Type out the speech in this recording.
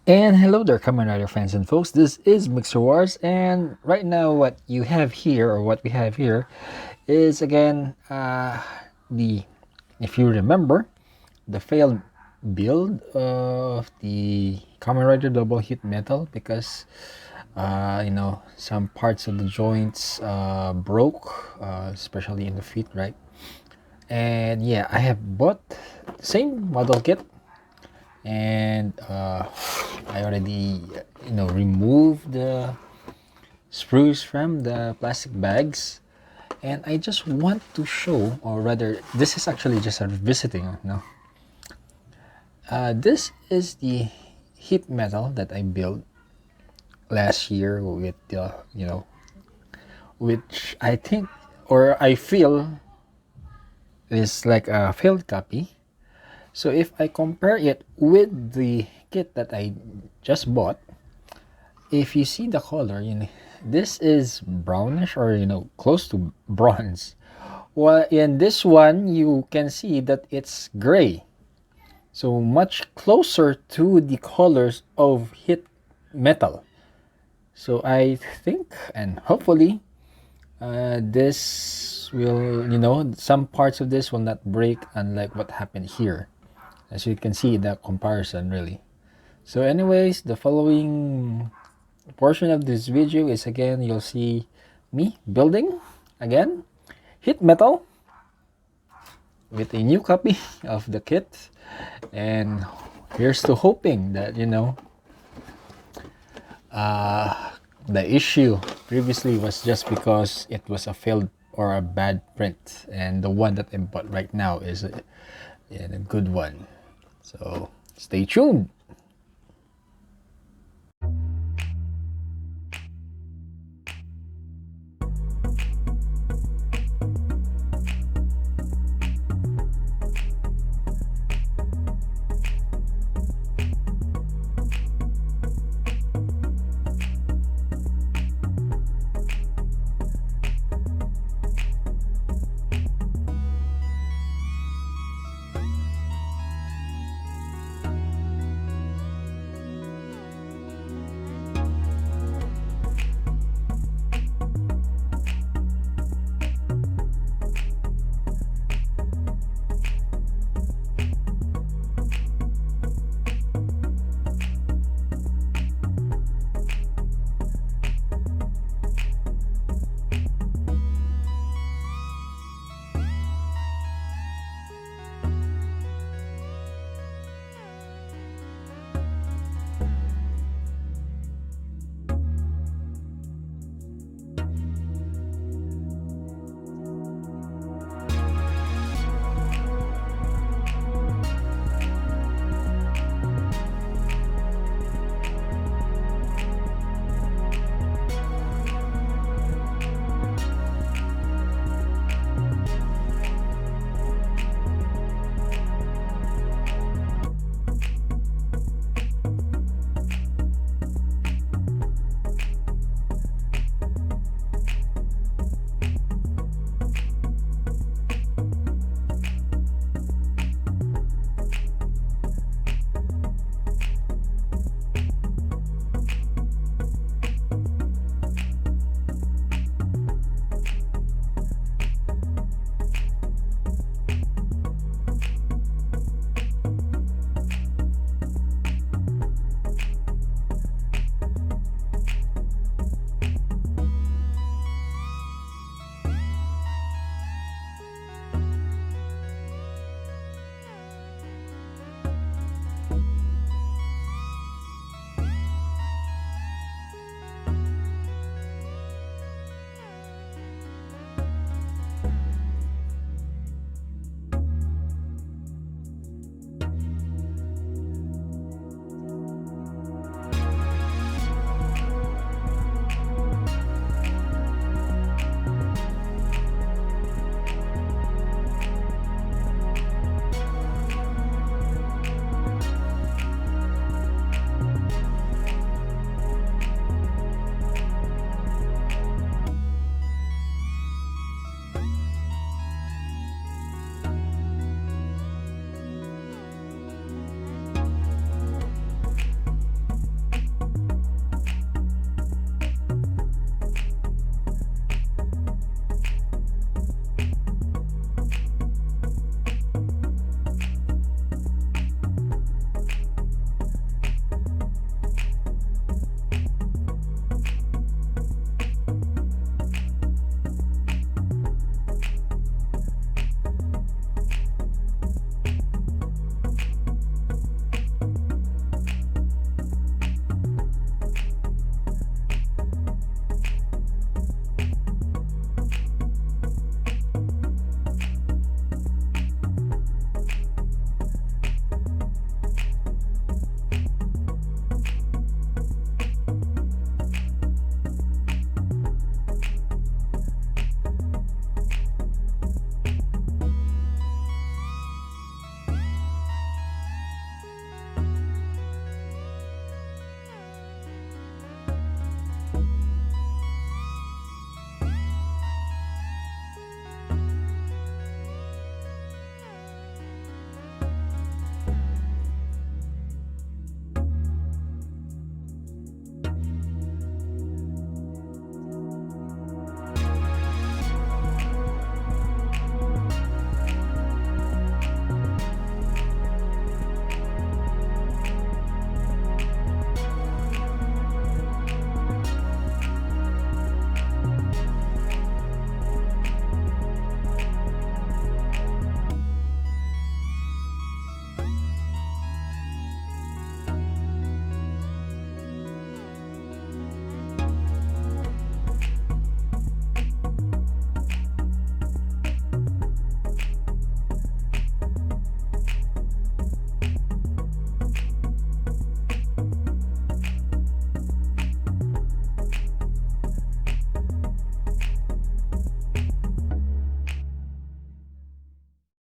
And hello there, Kamen Rider fans and folks. This is Mixerwars, and right now, what you have here, or what we have here, is again the, if you remember, the failed build of the Kamen Rider Double Hit Metal because some parts of the joints broke, especially in the feet, right? And yeah, I have bought the same model kit and I already removed the sprues from the plastic bags, and I just want to show, or rather this is actually just a visiting. This is the heat metal that I built last year with which I think, or I feel, is like a failed copy. So if I compare it with the kit that I just bought, if you see the color, this is brownish, or close to bronze. Well, in this one, you can see that it's gray. So much closer to the colors of hit metal. So I think, and hopefully, this will, some parts of this will not break, unlike what happened here. As you can see, the comparison really. So anyways, the following portion of this video is, again, you'll see me building again hit metal with a new copy of the kit, and here's to hoping that the issue previously was just because it was a failed or a bad print, and the one that I bought right now is a good one. So stay tuned.